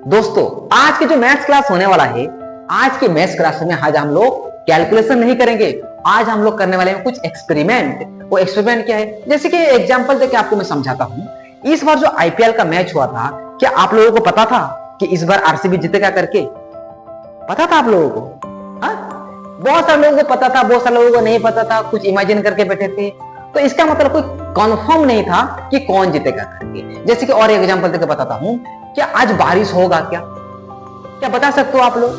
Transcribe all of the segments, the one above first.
दोस्तों, आज की जो मैथ्स क्लास होने वाला है, आज की मैथ्स क्लास में आज हम लोग कैलकुलेशन नहीं करेंगे। आज हम लोग करने वाले हैं कुछ एक्सपेरिमेंट। वो एक्सपेरिमेंट क्या है, जैसे कि एग्जांपल देके आपको मैं समझाता हूँ। इस बार जो आईपीएल का मैच हुआ था, क्या आप लोगों को पता था कि इस बार आरसीबी जीतेगा करके? पता था आप लोगों को? बहुत सारे लोगों को पता था, बहुत सारे लोगों को नहीं पता था, कुछ इमेजिन करके बैठे थे। तो इसका मतलब कोई कंफर्म नहीं था कि कौन जीतेगा करके। जैसे कि और एग्जांपल देके बताता हूं, क्या आज बारिश होगा? क्या बता सकते हो आप लोग?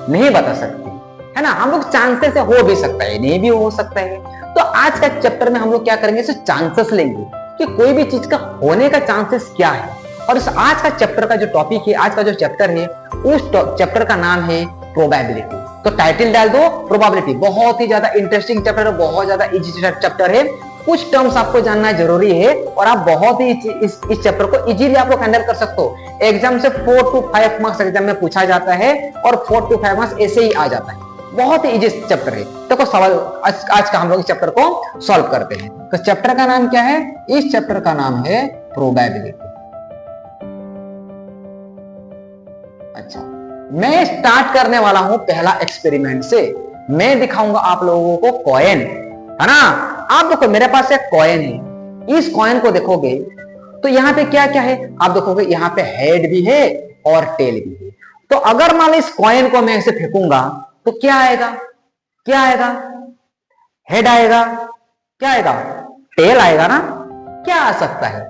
नहीं बता सकते, है ना। हम लोग चांसेस से हो भी सकता है, नहीं भी हो सकता है। तो आज का चैप्टर में हम लोग क्या करेंगे, सिर्फ चांसेस लेंगे कि कोई भी चीज का होने का चांसेस क्या है। और इस आज का चैप्टर का जो टॉपिक है, आज का जो चैप्टर है, उस चैप्टर का नाम है प्रोबेबिलिटी। तो टाइटल डाल दो प्रोबेबिलिटी। बहुत ही ज्यादा इंटरेस्टिंग चैप्टर है, बहुत ज्यादा इजी चैप्टर है। कुछ टर्म्स आपको जानना जरूरी है और आप बहुत ही इस चैप्टर को इजीली आप लोग हैंडल कर सकते हो। एग्जाम से 4 to 5 मार्क्स एग्जाम में पूछा जाता है और 4 to 5 मार्क्स ऐसे ही आ जाता है। बहुत ही इजी चैप्टर है। देखो सवाल आज का हम लोग इस चैप्टर को सॉल्व करते हैं। तो चैप्टर का नाम क्या है? इस चैप्टर का नाम है प्रोबेबिलिटी। अच्छा, मैं स्टार्ट करने वाला हूं पहला एक्सपेरिमेंट से। मैं दिखाऊंगा आप लोगों को कॉइन, है ना। आप देखो मेरे पास एक कॉइन है। इस कॉइन को देखोगे तो यहाँ पे क्या क्या है आप देखोगे, यहाँ पे हेड भी है और टेल भी है। तो अगर मान लो इस कॉइन को मैं ऐसे फेंकूंगा तो क्या आएगा? क्या आएगा? हेड आएगा। क्या आएगा? टेल आएगा ना। क्या आ सकता है?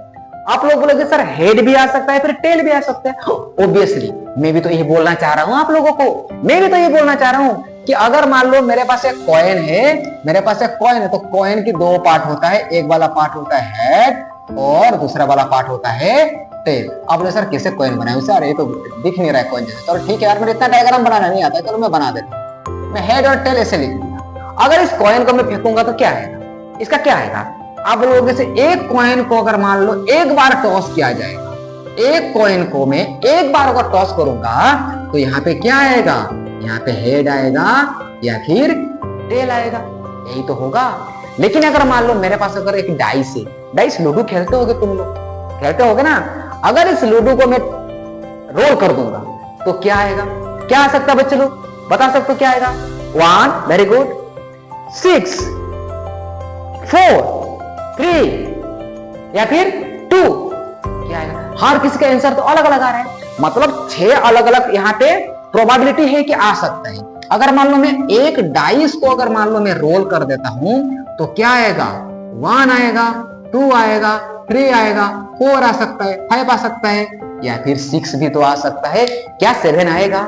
आप लोग बोलोगे सर हेड भी आ सकता है, फिर टेल भी आ सकता है। ऑब्वियसली मैं भी तो यही बोलना चाह रहा हूं आप लोगों को। मैं भी तो यही बोलना चाह रहा हूं कि अगर मान लो मेरे पास एक कॉइन है, मेरे पास एक कॉइन है, तो कॉइन की दो पार्ट होता है। एक वाला पार्ट होता है हेड और दूसरा वाला पार्ट होता है टेल। आप लोग सर कैसे कॉइन बनाए? सर ये तो दिख नहीं रहा है कॉइन जैसे। चलो ठीक है यार, मुझे इतना डायग्राम बनाना नहीं आता है, चलो मैं बना देता हूं। मैं हेड और टेल ऐसे लिख दूंगा। अगर इस कॉइन को मैं फेंकूंगा तो क्या आएगा? इसका क्या आएगा? आप लोगों से एक कॉइन को अगर मान लो एक बार टॉस किया जाएगा, एक कॉइन को मैं एक बार अगर टॉस करूंगा तो यहाँ पे क्या आएगा? यहाँ पे हेड आएगा या फिर टेल आएगा, यही तो होगा। लेकिन अगर मान लो मेरे पास अगर एक डाइस है, डाइस लूडो खेलते होगे तुम लोग, खेलते होगे ना। अगर इस लूडो को मैं रोल कर दूंगा तो क्या आएगा? क्या आ सकता है बच्चे लोग? बता सकते हो क्या आएगा? 1, वेरी गुड, 6, 4, 3 या फिर 2, क्या आएगा? हर किसी का आंसर तो अलग अलग आ रहा है। मतलब 6 अलग अलग यहाँ पे प्रोबेबिलिटी है कि आ सकता है। अगर मान लो मैं एक डाइस को अगर मान लो मैं रोल कर देता हूं तो क्या आएगा? 1 आएगा, 2 आएगा, 3 आएगा, 4 आ सकता है, 5 आ सकता है या फिर 6 भी तो आ सकता है। क्या 7 आएगा?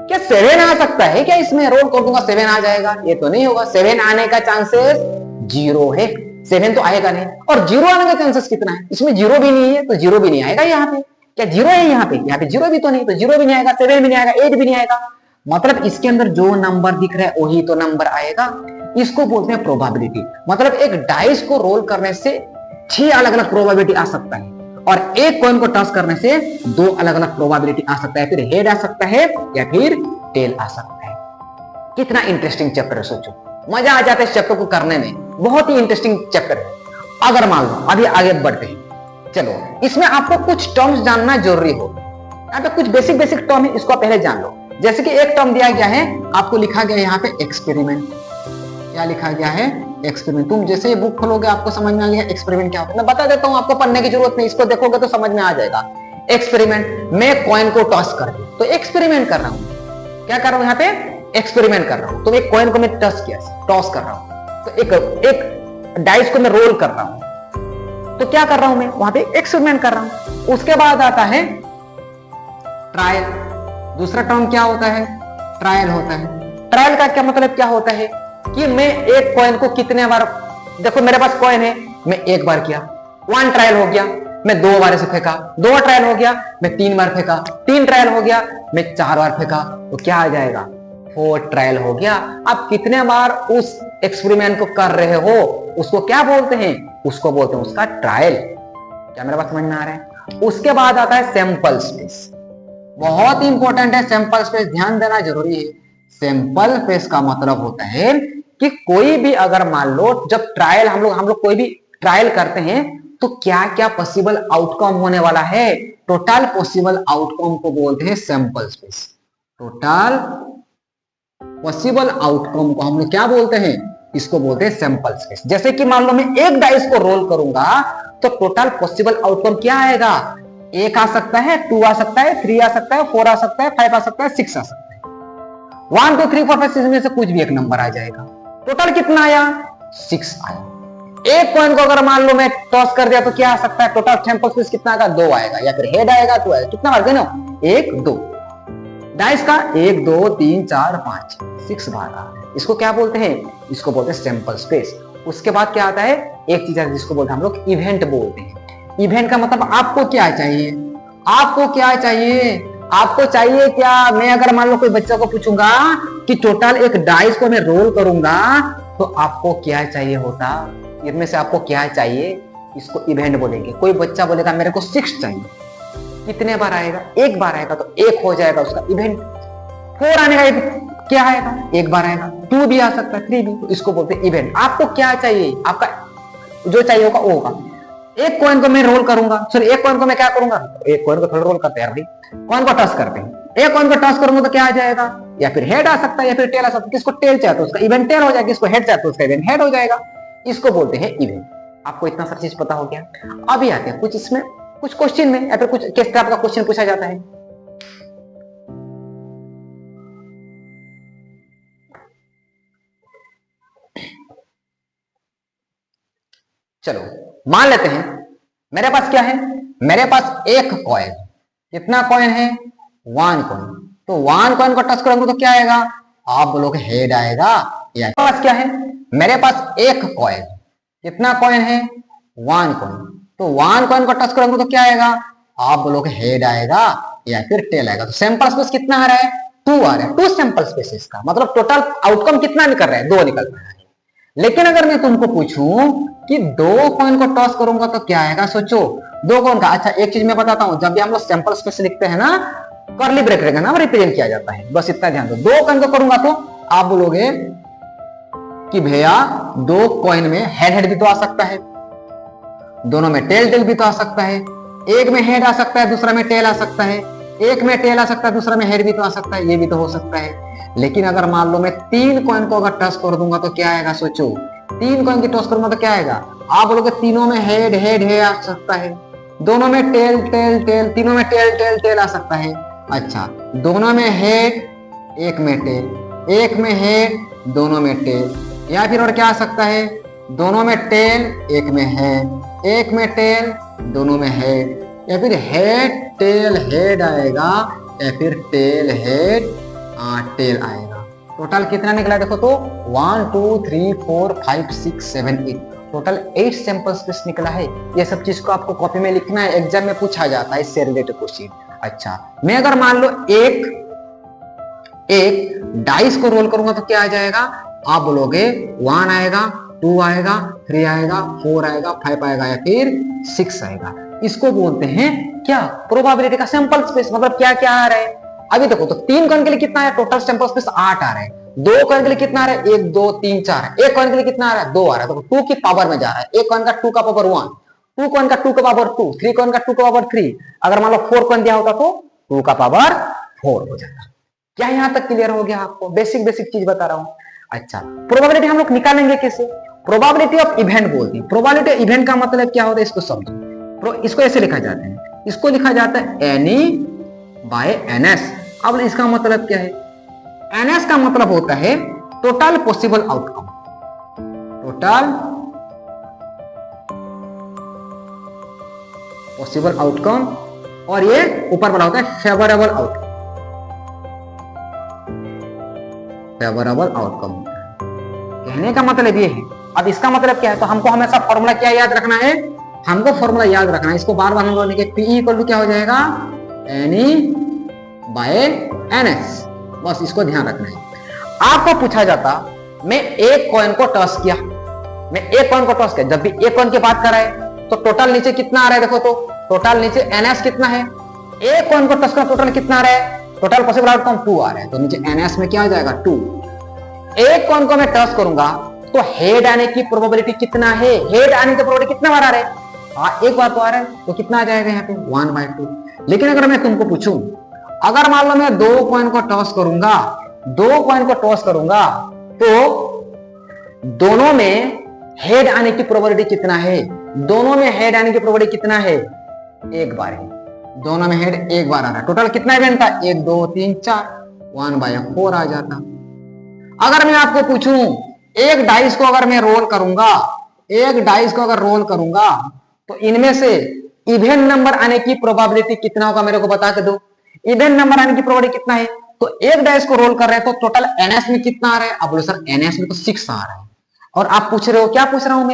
क्या 7 आ सकता है? क्या इसमें रोल कर दूंगा 7 आ जाएगा? ये तो नहीं होगा। 7 आने का चांसेस 0 है। 7 तो आएगा नहीं। और 0 आने का चांसेस कितना है? इसमें 0 भी नहीं है तो 0 भी नहीं आएगा यहाँ पे। क्या 0 है यहाँ पे? यहाँ पे 0 भी तो नहीं, तो 0 भी नहीं आएगा, 7 भी नहीं आएगा, 8 भी नहीं आएगा। मतलब इसके अंदर जो नंबर दिख रहा है वही तो नंबर आएगा। इसको बोलते हैं प्रोबेबिलिटी। मतलब एक डाइस को रोल करने से 6 अलग अलग प्रोबेबिलिटी आ सकता है और एक कॉइन को टॉस करने से 2 अलग अलग प्रोबेबिलिटी आ सकता है। फिर हेड आ सकता है या फिर टेल आ सकता है। कितना इंटरेस्टिंग चैप्टर है, सोचो। मजा आ जाता है इस चैप्टर को करने में, बहुत ही इंटरेस्टिंग चैप्टर है। अगर मान लो अभी आगे बढ़ते हैं, चलो इसमें आपको कुछ टर्म्स जानना जरूरी हो। यहाँ पे कुछ बेसिक टर्म है, इसको पहले जान लो। जैसे कि एक टर्म दिया गया है, आपको लिखा गया है यहाँ पे एक्सपेरिमेंट। क्या लिखा गया है? एक्सपेरिमेंट। तुम जैसे ही बुक खोलोगे आपको समझ में आ गया एक्सपेरिमेंट क्या होता है। मैं बता देता हूँ, आपको पढ़ने की जरूरत नहीं, इसको देखोगे तो समझ में आ जाएगा। एक्सपेरिमेंट, मैं कॉइन को टॉस कर दूं तो एक्सपेरिमेंट कर रहा हूं। क्या कर रहा हूं यहाँ पे? एक्सपेरिमेंट कर रहा हूं। तो एक कॉइन को मैं टॉस कर रहा हूं, तो एक डाइस को मैं रोल कर रहा हूं। तो क्या कर रहा हूं मैं? वहां पे एक्सपेरिमेंट कर रहा हूं। उसके बाद आता है ट्रायल। दूसरा टर्म क्या होता है? ट्रायल होता है। ट्रायल का क्या मतलब क्या होता है कि मैं एक कॉइन को कितने बार, देखो मेरे पास कॉइन है, मैं एक बार किया, 1 ट्रायल हो गया। मैं 2 बार से फेंका, 2 ट्रायल हो गया। मैं 3 बार फेंका, 3 ट्रायल हो गया। मैं 4 बार फेंका तो क्या आ जाएगा? 4 ट्रायल हो गया। आप कितने बार उस एक्सपेरिमेंट को कर रहे हो उसको क्या बोलते हैं? उसको बोलते हैं उसका ट्रायल। क्या मेरे पास समझ में आ रहा है? उसके बाद आता है सैंपल स्पेस। बहुत इंपॉर्टेंट है सैंपल स्पेस, ध्यान देना जरूरी है। सैंपल स्पेस का मतलब होता है कि कोई भी अगर मान लो जब ट्रायल हम लोग कोई भी ट्रायल करते हैं तो क्या क्या पॉसिबल आउटकम होने वाला है, टोटल पॉसिबल आउटकम को बोलते हैं sample space. Total possible outcome को हम लोग क्या बोलते हैं, इसको बोलते हैं सैंपल स्पेस। जैसे कि मान लो मैं एक डाइस को रोल करूंगा तो टोटल पॉसिबल आउटकम क्या आएगा, 1 आ सकता है, 2 आ सकता है, 3 आ सकता है, 4 आ सकता है, 5 आ सकता है, 6 आ सकता है, 1 2 3 4 5 6 में से कुछ भी एक नंबर आ जाएगा। टोटल कितना आया, 6 आया। एक कॉइन को अगर मान लो मैं टॉस कर दिया तो क्या आ सकता है, टोटल सैंपल स्पेस कितना आएगा, 2 आएगा, या फिर हेड आएगा 2 आएगा। कितना बार गिनो, 1 2 डाइस का 1 2 3 4 5 6 बार आ रहा है। इसको क्या बोलते हैं, इसको बोलते हैं सैंपल स्पेस। उसके बाद क्या आता है, एक चीज है जिसको बोलते हैं हम लोग इवेंट बोलते हैं। इवेंट का मतलब आपको क्या चाहिए, आपको क्या चाहिए, आपको चाहिए क्या। मैं अगर मान लो कोई बच्चा को पूछूंगा कि टोटल एक डाइस को मैं रोल करूंगा तो आपको क्या चाहिए होता, इनमें से आपको क्या चाहिए, इसको इवेंट बोलेंगे। कोई बच्चा बोलेगा मेरे को 6 चाहिए, कितने बार आएगा, 1 बार आएगा तो 1 हो जाएगा उसका इवेंट। 4 आने का क्या आएगा, 1 बार आएगा, 2 भी आ सकता है, 3 भी, तो इसको बोलते हैं इवेंट। आपको क्या चाहिए, आपका जो चाहिए होगा वो होगा। एक कॉइन को मैं रोल करूंगा, सॉरी एक कॉइन को मैं क्या करूंगा, एक कॉइन को थोड़ा रोल करते हैं भाई, कॉइन को टॉस करते हैं। एक कॉइन को टॉस करूंगा तो क्या आ जाएगा, या फिर हेड आ सकता है या फिर टेल आ सकता है। किसको टेल चाहिए तो उसका इवेंट टेल हो जाएगा, किसको हेड चाहिए तो उसका इवेंट हेड हो जाएगा। इसको बोलते हैं इवेंट। आपको इतना सारी चीज पता हो गया। अभी आते हैं कुछ इसमें कुछ क्वेश्चन में, या फिर कुछ किस टाइप का क्वेश्चन पूछा जाता है। चलो मान लेते हैं मेरे पास क्या है, मेरे पास एक कॉइन, कितना कॉइन है, 1 कॉइन। तो 1 कॉइन को टच करेंगे तो क्या आएगा, आप बोलोगे हेड आएगा। या पास क्या है, मेरे पास एक कॉइन, कितना कॉइन है, 1 कॉइन। तो 1 कॉइन को टच करेंगे तो क्या आएगा, आप बोलोगे हेड आएगा या फिर टेल आएगा। तो सैंपल स्पेस कितना आ रहा है, 2 आ रहा है। 2 सैंपल स्पेसेस का मतलब टोटल आउटकम कितना निकल रहा है, 2 निकल रहा है। लेकिन अगर मैं तुमको पूछूं कि 2 कॉइन को टॉस करूंगा तो क्या आएगा, सोचो 2 कॉइन का। अच्छा एक चीज मैं बताता हूं, जब भी हम लोग सैंपल स्पेस लिखते हैं ना, कर्ली ब्रैकेट का नाम रिप्रेजेंट किया जाता है, बस इतना ध्यान दो। 2 कॉइन को करूंगा तो आप बोलोगे कि भैया 2 कॉइन में हेड हेड भी तो आ सकता है, दोनों में टेल टेल भी तो आ सकता है, एक में हेड आ सकता है दूसरा में टेल आ सकता है, एक में टेल आ सकता है दूसरा में हेड भी तो आ सकता है, ये भी तो हो सकता है। लेकिन अगर मान लो मैं 3 कॉइन को अगर टॉस कर दूंगा तो क्या आएगा, सोचो 3 कॉइन की टॉस करूंगा तो क्या आएगा, आप बोलोगे तीनों में हेड हेड हेड आ सकता है, दोनों में टेल टेल टेल, तीनों में टेल टेल टेल आ सकता है। अच्छा दोनों में हेड, एक में टेल, एक में हेड, दोनों में टेल, या फिर और क्या आ सकता है, दोनों में टेल, एक में हेड, एक में टेल, दोनों में हेड, या फिर हेड टेल हेड आएगा, या फिर टेल हेड टेल आएगा। टोटल कितना निकला देखो तो 1 2 3 4 5 6 7 8, टोटल 8 सैंपल स्पेस निकला है। ये सब चीज को आपको कॉपी में लिखना है, एग्जाम में पूछा जाता है इससे रिलेटेड क्वेश्चन। अच्छा मैं अगर मान लो एक डाइस को रोल करूंगा तो क्या आ जाएगा, आप बोलोगे 1 आएगा, 2 आएगा, 3 आएगा, 4 आएगा, 5 आएगा, या फिर 6 आएगा। इसको बोलते हैं क्या, प्रोबेबिलिटी का सैंपल स्पेस। मतलब क्या क्या आ रहा है, अभी देखो तो 3 कॉइन के लिए कितना है, टोटल सैंपल स्पेस 8 आ रहा है। 2 कॉइन के लिए कितना आ रहा है, 1 2 3 4, एक कॉइन के लिए कितना आ रहा है, 2 आ रहा है। तो 2 की पावर में जा रहा है, एक कॉइन का 2 का पावर 1, 2 कॉइन का 2 का पावर 2, 3 कॉइन का 2 का पावर 3। अगर मान लो 4 कॉइन दिया होता तो 2 का पावर 4 हो जाता। क्या यहां तक क्लियर हो गया आपको, बेसिक बेसिक चीज बता रहा हूं। अच्छा प्रोबेबिलिटी हम लोग निकालेंगे कैसे, प्रोबेबिलिटी ऑफ इवेंट बोलते हैं। प्रोबेबिलिटी इवेंट का मतलब क्या होता है, इसको समझो। इसको ऐसे लिखा जाता है, इसको लिखा जाता है एनी बाय एनएस। अब इसका मतलब क्या है, एनएस का मतलब होता है total possible outcome, total possible outcome, और ये ऊपर वाला होता है फेवरेबल आउटकम, फेवरेबल आउटकम। कहने का मतलब ये है। अब इसका मतलब क्या है, तो हमको हमेशा फॉर्मूला क्या याद रखना है, हमको फॉर्मूला याद रखना है, इसको बार बार हम लोग लिखे, पी इक्वल टू क्या हो जाएगा, एनी बाय एनएस। बस इसको ध्यान रखना है। आपको पूछा जाता, मैं एक कॉइन को टॉस किया, मैं एक कॉइन को टॉस किया, जब भी एक कॉइन की बात कर रहा है तो टोटल नीचे कितना आ रहा है, देखो तो टोटल नीचे एनएस कितना है, एक कॉइन को टॉस का टोटल कितना आ रहा है, टोटल पॉसिबल आउटकम 2 आ रहा है, तो नीचे एनएस में क्या हो जाएगा 2। एक कॉइन को मैं टॉस करूंगा तो हेड आने की प्रोबेबिलिटी कितना है, हेड आने की प्रोबेबिलिटी कितना बार आ रहा है, एक बार तो आ रहा है, तो कितना आ जाएगा यहाँ पे 1/2। लेकिन अगर मैं तुमको पूछूं, अगर मान लो मैं 2 कॉइन को टॉस करूंगा, 2 कॉइन को टॉस करूंगा, तो दोनों में हेड आने की प्रोबेबिलिटी कितना है? दोनों में हेड आने की प्रोबेबिलिटी कितना है? एक बार है, दोनों में हेड एक बार आ रहा है। टोटल कितना इवेंट था? 1 2 3 4, 1/4 आ जाता। अगर मैं आपको पूछूं, एक डाइस को अगर मैं रोल करूंगा, एक डाइस को अगर रोल करूंगा, तो इनमें से इवेंट नंबर आने की प्रोबेबिलिटी कितना होगा? मेरे को बता के दो, इवेंट नंबर आने की प्रोबेबिलिटी कितना है? तो एक डाइस को रोल कर रहे हैं तो टोटल एनएस में कितना आ रहा है? आप बोले सर एनएस में तो 6 आ रहा है। और आप पूछ रहे हो, क्या पूछ रहा हूं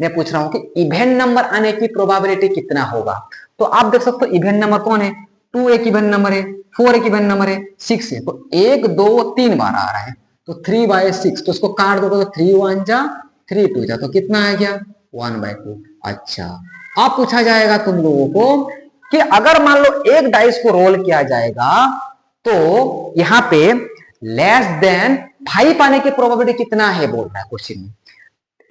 मैं पूछ रहा हूं कि इवेंट नंबर आने की प्रोबेबिलिटी कितना होगा। तो आप देख सकते हो इवेंट नंबर कौन है? 2 एक इवेंट नंबर है, 4 एक इवेंट नंबर है, 6 है, तो 1 2 3 बार आ रहा है, तो 3/6। तो उसको काट दो तो 3 1 जा 3 2 जा, तो कितना आ गया? 1/2। अच्छा, अब पूछा जाएगा तुम लोगों को कि अगर मान लो एक डाइस को रोल किया जाएगा तो यहां पे लेस देन 5 आने की प्रोबेबिलिटी कितना है बोल रहा है क्वेश्चन में।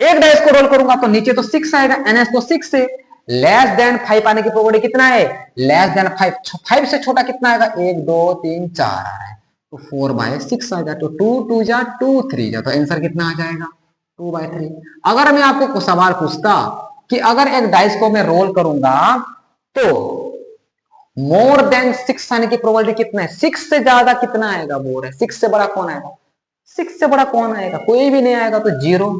एक डाइस को रोल करूंगा तो नीचे तो 6 आएगा, एनएस तो 6 है, लेस देन 5 आने की प्रोबेबिलिटी कितना है? लेस देन 5 से छोटा कितना आएगा? 1 2 3 4 आ रहा है, तो 4/6 आ जाए, तो 2 2 जा 2 3 जा, तो आंसर कितना आ जाएगा? 2/3। अगर मैं आपको सवाल पूछता कि अगर एक डाइस को मैं रोल करूंगा तो मोर देन 6 आने की प्रोबेबिलिटी कितना है? 6 से ज्यादा कितना आएगा बोल रहे? 6 से बड़ा कौन आएगा? 6 से बड़ा कौन आएगा? कोई भी नहीं आएगा, तो 0।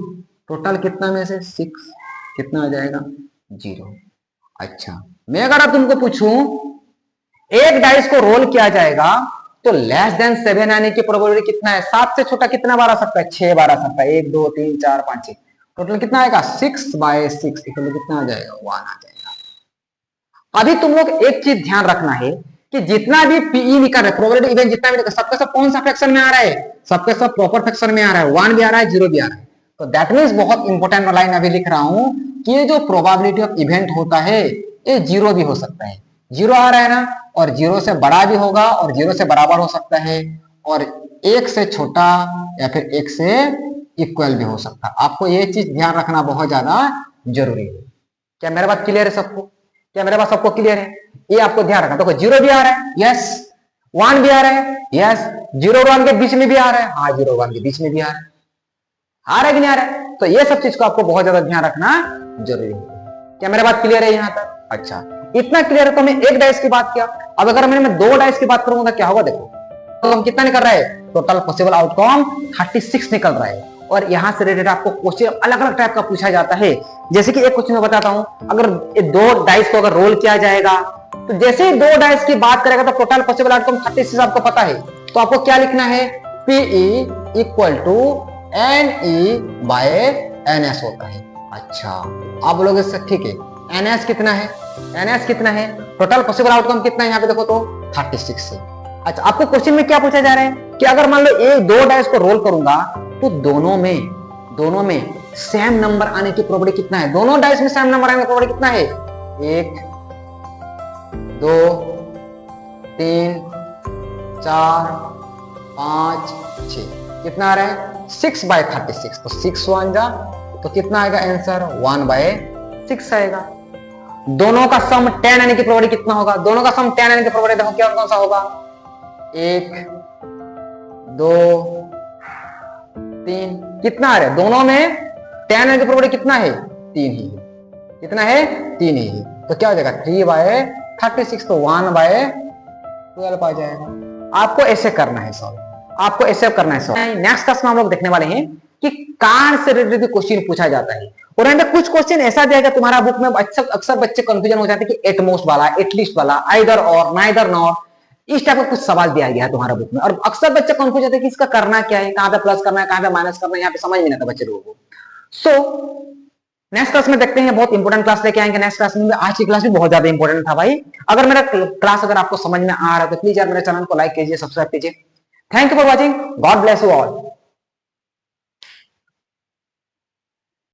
टोटल कितना में से 6 कितना आ जाएगा? 0। अच्छा, मैं अगर तुमको पूछूं एक डाइस को रोल किया जाएगा तो लेस देन 7 आने की प्रोबेबिलिटी कितना है? 7 से छोटा कितना बार आ सकता है? 6 बार आ सकता है, 1 2 3 4 5 6, टोटल कितना आएगा? 6/6, कितना आ जाएगा? 1 आ जाएगा। अभी तुम लोग एक चीज ध्यान रखना है कि जितना भी पीई निकल रहा है, प्रोबेबिलिटी इवेंट जितना भी सबका सब कौन सा फ्रैक्शन में आ रहा है? सबके सब प्रॉपर फ्रैक्शन में आ रहा है, 1 भी आ रहा है, 0 भी आ रहा है। तो दैट मींस बहुत इंपॉर्टेंट लाइन अभी लिख रहा हूं कि ये जो प्रोबेबिलिटी ऑफ इवेंट होता है ये 0 भी हो सकता है। 0 आ रहा है ना, और 0 से बड़ा भी होगा और 0 से बराबर हो सकता है, और 1 से छोटा या फिर 1 से इक्वल भी हो सकता है। आपको ये चीज ध्यान रखना बहुत ज्यादा जरूरी है। क्या मेरा बात क्लियर है सबको? क्या मेरा बात सबको क्लियर है? ये आपको ध्यान रखना। देखो 0 भी आ रहा है, यस, 1 भी आ रहा है, यस, 0 और 1 के बीच में भी आ रहा है, हाँ 0 और 1 के बीच में भी आ रहा है, आ रहा है कि नहीं आ रहा है? तो ये सब चीज को आपको बहुत ज्यादा ध्यान रखना जरूरी है। क्या मेरा बात क्लियर है यहां तक? अच्छा, इतना क्लियर है तो मैं एक डाइस की बात किया। अब अगर मैं 2 डाइस की बात करूंगा तो क्या होगा? देखो तो हम कितना निकल रहा है? टोटल पॉसिबल आउटकम 36 निकल रहा है। और यहां से रिलेटेड आपको क्वेश्चन अलग अलग टाइप का पूछा जाता है। जैसे कि एक क्वेश्चन मैं बताता हूं, अगर 2 डाइस को अगर रोल किया जाएगा तो जैसे ही 2 डाइस की बात करेगा तो टोटल पॉसिबल आउटकम 36 आपको पता है, तो आपको क्या लिखना है? PE = NE/NS होता है। अच्छा, आप लोग इससे ठीक है, NS कितना है? NS कितना है? टोटल पॉसिबल आउटकम कितना है? यहाँ पे देखो तो 36 है। अच्छा, आपको क्वेश्चन में क्या पूछा जा रहा है कि अगर मान लो 2 डाइस को रोल करूंगा तो दोनों में सेम नंबर आने की प्रोबेबिलिटी कितना है? दोनों डाइस में सेम नंबर आने की प्रोबेबिलिटी कितना है? 1 2 3 4 5 6, कितना आ रहा है? 6/36, तो 6 1 जा, तो कितना आएगा आंसर? 1/6 आएगा। दोनों का सम 10 आने की प्रोबेबिलिटी कितना होगा? दोनों का सम 10 आने की प्रोबेबिलिटी देखो क्या कौन सा होगा? 1 2 3, कितना आ रहा है? दोनों में 10 आने की प्रोबेबिलिटी कितना है? 3 ही है। कितना है? 3 ही है, तो क्या हो जाएगा? 3/36, तो 1/12 आ जाएगा। आपको ऐसे करना है सॉल्व, आपको ऐसे करना है सॉल्व। नेक्स्ट क्लास में हम लोग देखने वाले हैं कि कार से रिलेटेड क्वेश्चन पूछा जाता है, और यहाँ पे कुछ क्वेश्चन ऐसा दिया गया तुम्हारा बुक में, अक्सर बच्चे कंफ्यूजन हो जाते हैं कि एटमोस्ट वाला, एटलीस्ट वाला, आइदर और, नाइदर नॉर, इस टाइप का कुछ सवाल दिया गया है तुम्हारा बुक में, और अक्सर बच्चे कंफ्यूज होते हैं कि इसका करना क्या है, कहां पे प्लस करना है, कहां पे माइनस करना है, यहाँ पे समझ नहीं आता बच्चे लोगों को। सो नेक्स्ट क्लास में देखते हैं, बहुत इंपॉर्टेंट क्लास लेके आएंगे नेक्स्ट क्लास में। आज की क्लास भी बहुत ज्यादा इंपॉर्टेंट था भाई। अगर मेरा क्लास अगर आपको समझ में आ रहा है तो प्लीज यार मेरे चैनल को लाइक कीजिए, सब्सक्राइब कीजिए। Thank you for watching, God bless you all.